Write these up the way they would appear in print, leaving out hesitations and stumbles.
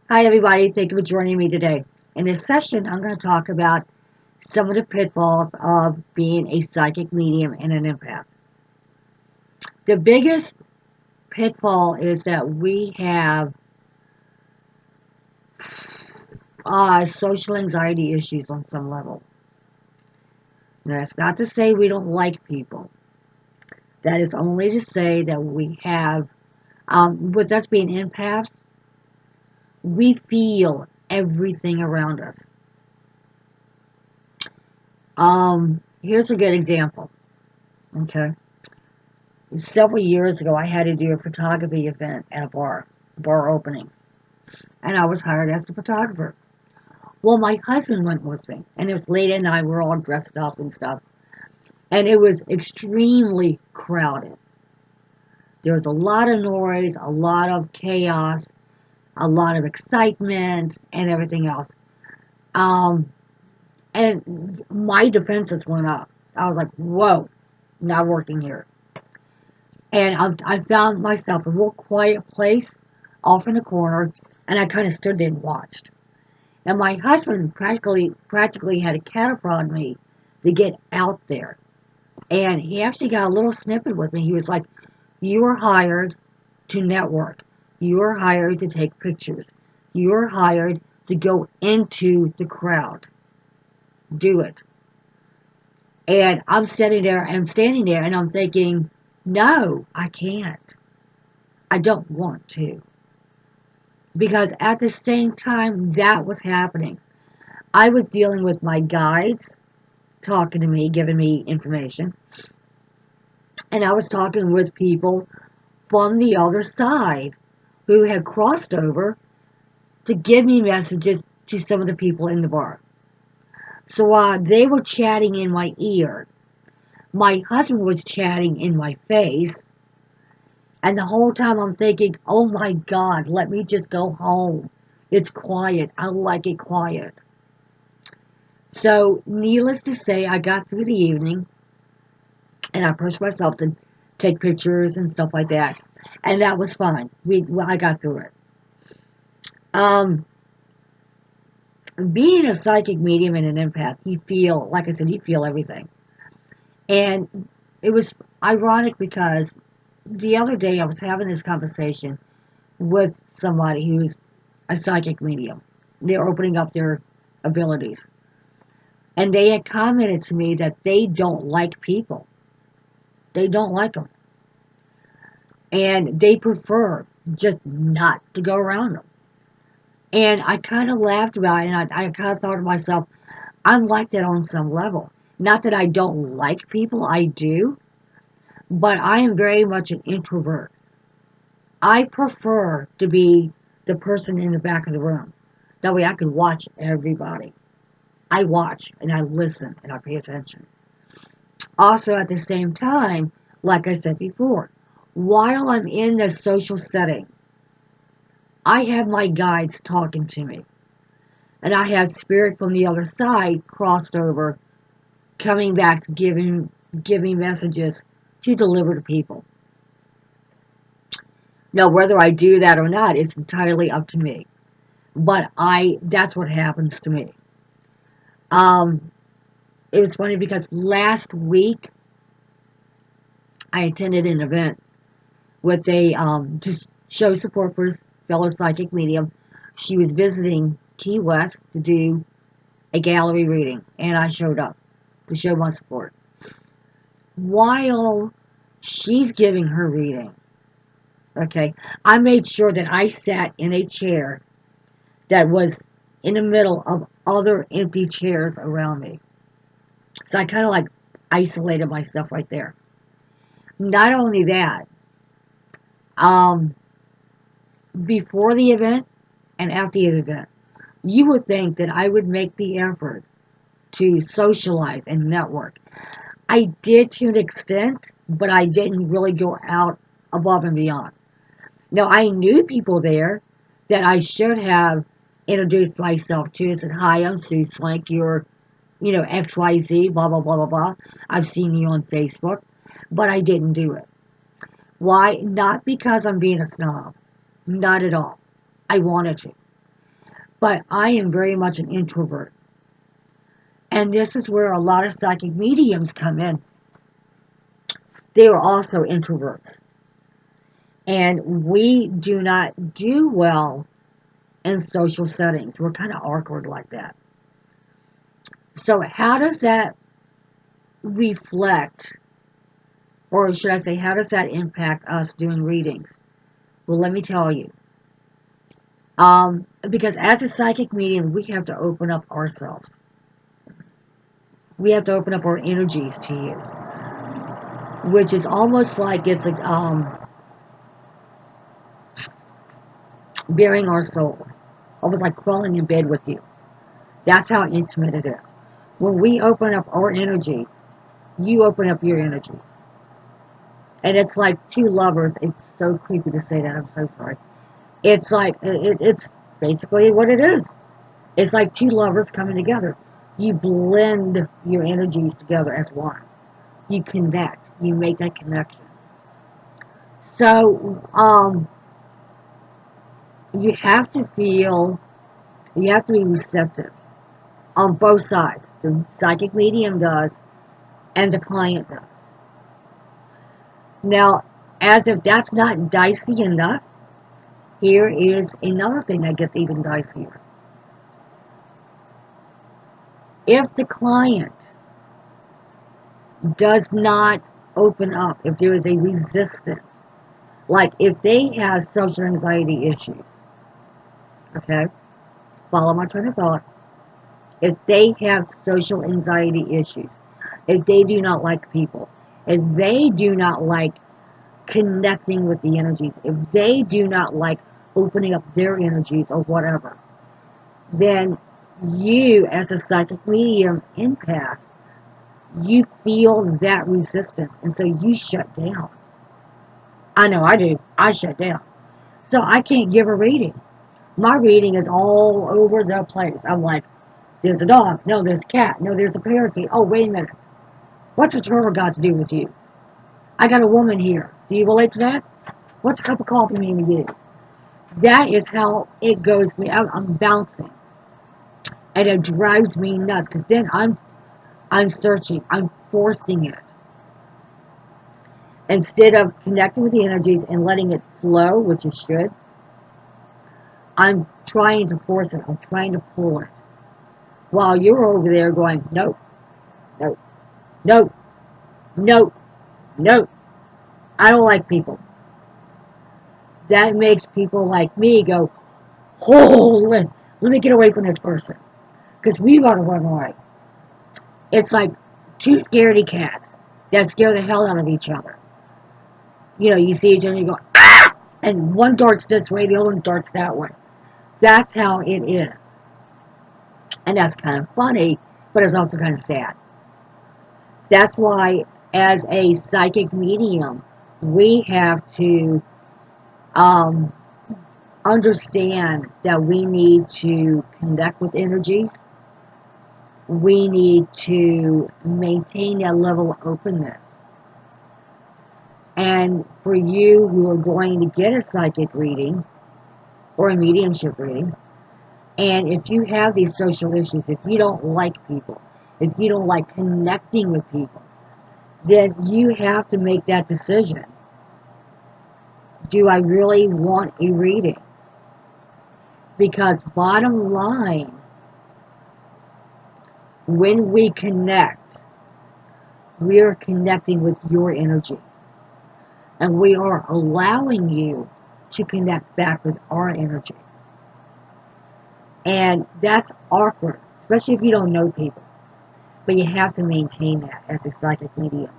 Hi, everybody. Thank you for joining me today. In this session, I'm going to talk about some of the pitfalls of being a psychic medium and an empath. The biggest pitfall is that we have social anxiety issues on some level. Now, that's not to say we don't like people. That is only to say that we have, with us being empaths, we feel everything around us. Here's a good example. Okay. Several years ago, I had to do a photography event at a bar opening, and I was hired as a photographer. Well, my husband went with me, and it was late at night. We were all dressed up and stuff, and it was extremely crowded. There was a lot of noise, a lot of chaos, a lot of excitement, and everything else. Um, and my defenses went up. I was like, "Whoa, not working here." And I found myself a real quiet place off in a corner, and I kind of stood there and watched. And my husband practically had a cat on me to get out there. And he actually got a little snippet with me. He was like, "You are hired to network. You are hired to take pictures. You are hired to go into the crowd. Do it." And I'm standing there, and I'm thinking, no, I can't. I don't want to. Because at the same time that was happening, I was dealing with my guides talking to me, giving me information, and I was talking with people from the other side who had crossed over to give me messages to some of the people in the bar. So while they were chatting in my ear, my husband was chatting in my face, and the whole time I'm thinking, oh my God, let me just go home. It's quiet. I like it quiet. So, needless to say, I got through the evening and I pushed myself to take pictures and stuff like that, and that was fine. I got through it. Um, Being a psychic medium and an empath, you feel, like I said, you feel everything, and it was ironic because the other day I was having this conversation with somebody who's a psychic medium. They're opening up their abilities, and they had commented to me that they don't like people. They don't like them. And they prefer just not to go around them. And I kind of laughed about it, and I kind of thought to myself, I'm like that on some level. Not that I don't like people, I do, but I am very much an introvert. I prefer to be the person in the back of the room. That way I can watch everybody. I watch and I listen and I pay attention. Also, at the same time, like I said before, while I'm in the social setting, I have my guides talking to me. And I have spirit from the other side crossed over, coming back to giving messages to deliver to people. Now, whether I do that or not, it's entirely up to me. But that's what happens to me. Um, it was funny because last week I attended an event with a to show support for his fellow psychic medium. She was visiting Key West to do a gallery reading, and I showed up to show my support. While she's giving her reading, okay, I made sure that I sat in a chair that was in the middle of other empty chairs around me. So I kind of like isolated myself right there. Not only that, um, before the event and after the event, you would think that I would make the effort to socialize and network. I did to an extent, but I didn't really go out above and beyond. Now, I knew people there that I should have introduced myself to and said, "Hi, I'm Sue Swank. You're, XYZ, blah, blah, blah, blah, blah. I've seen you on Facebook," but I didn't do it. Why? Not because I'm being a snob. Not at all. I wanted to. But I am very much an introvert. And this is where a lot of psychic mediums come in. They are also introverts. And we do not do well in social settings. We're kind of awkward like that. So, how does that reflect, or should I say, how does that impact us doing readings? Well, let me tell you. Because as a psychic medium, we have to open up ourselves. We have to open up our energies to you, which is almost like it's a, bearing our souls, almost like crawling in bed with you. That's how intimate it is. When we open up our energies, you open up your energies. And it's like two lovers. It's so creepy to say that. I'm so sorry. It's like, it's basically what it is. It's like two lovers coming together. You blend your energies together as one. You connect. You make that connection. So, you have to feel, you have to be receptive on both sides. The psychic medium does, and the client does. Now, as if that's not dicey enough, here is another thing that gets even dicier. If the client does not open up, if there is a resistance, like if they have social anxiety issues, okay, follow my train of thought. If they have social anxiety issues, if they do not like people, if they do not like connecting with the energies, if they do not like opening up their energies or whatever, then you, as a psychic medium empath, you feel that resistance, and so you shut down. I know I do. I shut down. So I can't give a reading. My reading is all over the place. I'm like, there's a dog. No, there's a cat. No, there's a parakeet. Oh, wait a minute. What's a turtle got to do with you? I got a woman here. Do you relate to that? What's a cup of coffee mean to you? That is how it goes me out. I'm bouncing. And it drives me nuts because then I'm searching. I'm forcing it. Instead of connecting with the energies and letting it flow, which it should, I'm trying to force it. I'm trying to pull it. While you're over there going, nope, nope, nope, nope, nope. I don't like people. That makes people like me go, oh, let me get away from this person. Because we want to run away. It's like two scaredy cats that scare the hell out of each other. You know, you see each other and you go, ah! And one darts this way, the other one darts that way. That's how it is. And that's kind of funny, but it's also kind of sad. That's why, as a psychic medium, we have to understand that we need to connect with energies. We need to maintain that level of openness. And for you who are going to get a psychic reading or a mediumship reading, and if you have these social issues, if you don't like people, if you don't like connecting with people, then you have to make that decision. Do I really want a reading? Because bottom line, when we connect, we are connecting with your energy. And we are allowing you to connect back with our energy. And that's awkward, especially if you don't know people. But you have to maintain that as a psychic medium.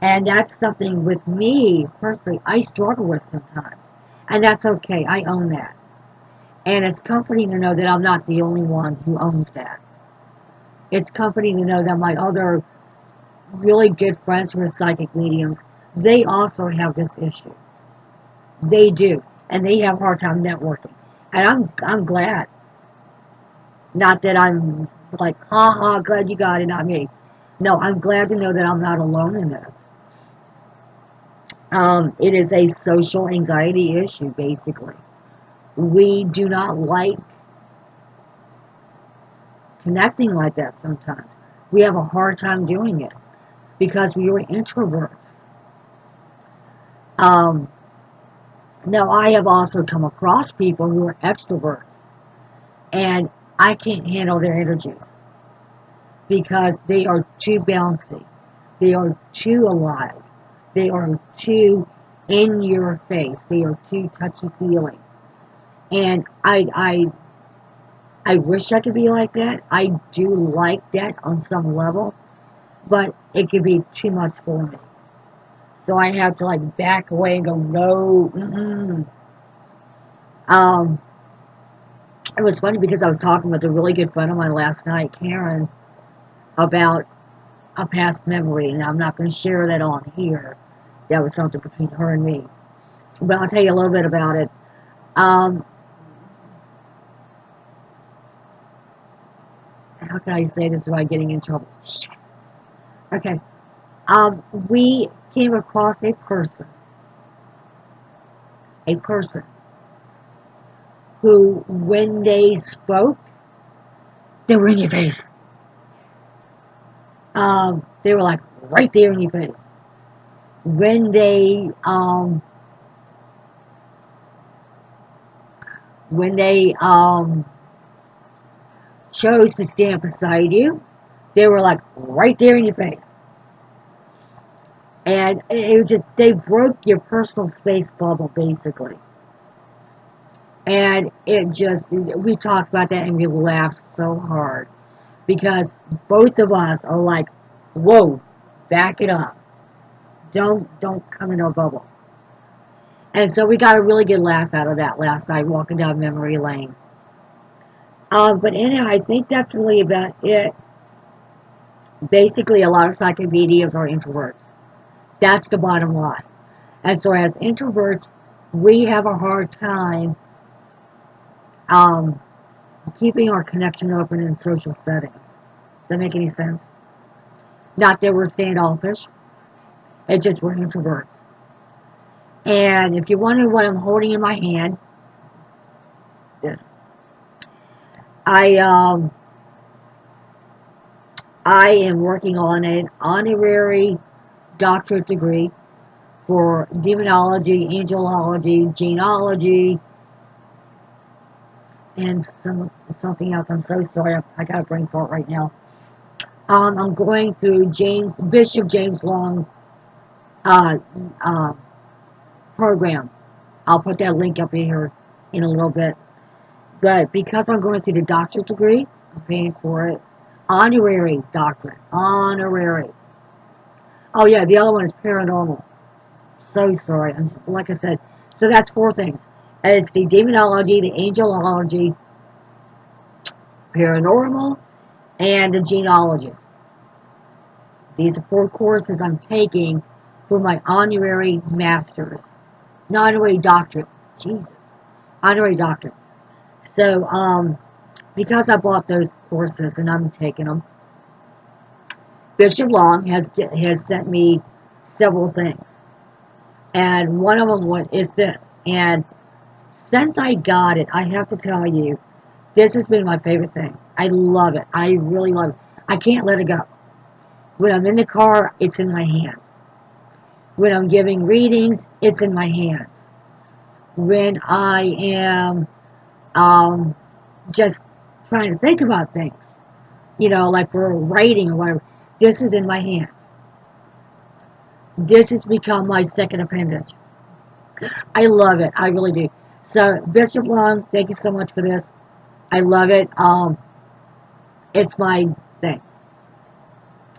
And that's something with me, personally, I struggle with sometimes. And that's okay. I own that. And it's comforting to know that I'm not the only one who owns that. It's comforting to know that my other really good friends who are psychic mediums, they also have this issue. They do. And they have a hard time networking. And I'm glad. Not that I'm like, ha ha, glad you got it, not me. No, I'm glad to know that I'm not alone in this. It is a social anxiety issue, basically. we do not like connecting like that sometimes. We have a hard time doing it because we are introverts. Um, Now, I have also come across people who are extroverts, and I can't handle their energies because they are too bouncy. They are too alive. They are too in your face. They are too touchy feely. And I wish I could be like that. I do like that on some level, but it can be too much for me. So I have to like back away and go, no. Mm-mm. Um, it was funny because I was talking with a really good friend of mine last night, Karen, about a past memory, and I'm not going to share that on here. That was something between her and me. But I'll tell you a little bit about it. Um, how can I say this without getting in trouble? Shit. Okay. We came across a person who, when they spoke, they were in your face. They were like right there in your face. When they chose to stand beside you, they were like right there in your face. And it was just, they broke your personal space bubble, basically. And it just, we talked about that and we laughed so hard. Because both of us are like, whoa, back it up. Don't come in our bubble. And so we got a really good laugh out of that last night walking down memory lane. But anyhow, I think that's really about it. Basically, a lot of psychic mediums are introverts. That's the bottom line. And so as introverts, we have a hard time um, keeping our connection open in social settings. Does that make any sense? Not that we're standoffish. It's just we're introverts. And if you wonder what I'm holding in my hand, this. I um I am working on an honorary doctorate degree for demonology, angelology, genealogy, and something else. I'm so sorry. I got a brain fart right now. I'm going through Bishop James Long uh, uh, program. I'll put that link up here in a little bit. But because I'm going through the doctorate degree, I'm paying for it. Honorary doctorate. Honorary. Oh yeah, the other one is paranormal. So sorry. And like I said, so that's four things. And it's the demonology, the angelology, paranormal, and the genealogy. These are four courses I'm taking for my honorary master's. Not honorary doctorate. Jesus. Honorary doctorate. So, because I bought those courses and I'm taking them, Bishop Long has sent me several things, and one of them is this. And since I got it, I have to tell you, this has been my favorite thing. I love it. I really love it. I can't let it go. When I'm in the car, it's in my hands. When I'm giving readings, it's in my hands. When I am um, just trying to think about things, like for writing or whatever, this is in my hands. This has become my second appendage. I love it. I really do. So, Bishop Long, thank you so much for this. I love it. It's my thing.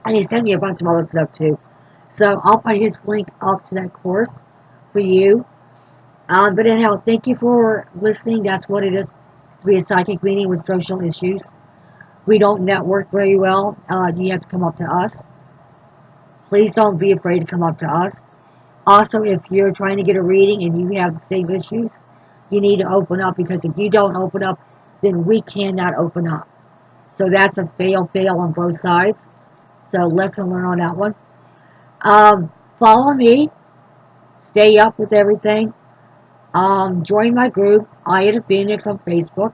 And he sent me a bunch of other stuff too. So, I'll put his link up to that course for you. But anyhow, thank you for listening. That's what it is to be a psychic medium with social issues. We don't network very well. You have to come up to us. Please don't be afraid to come up to us. Also, if you're trying to get a reading and you have the same issues, you need to open up, because if you don't open up, then we cannot open up. So that's a fail on both sides. So lesson learned on that one. Follow me. Stay up with everything. Join my group, Eye of the Phoenix, on Facebook.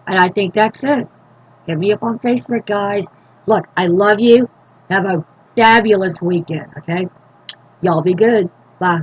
And I think that's it. Hit me up on Facebook, guys. Look, I love you. Have a fabulous weekend, okay? Y'all be good. Bye.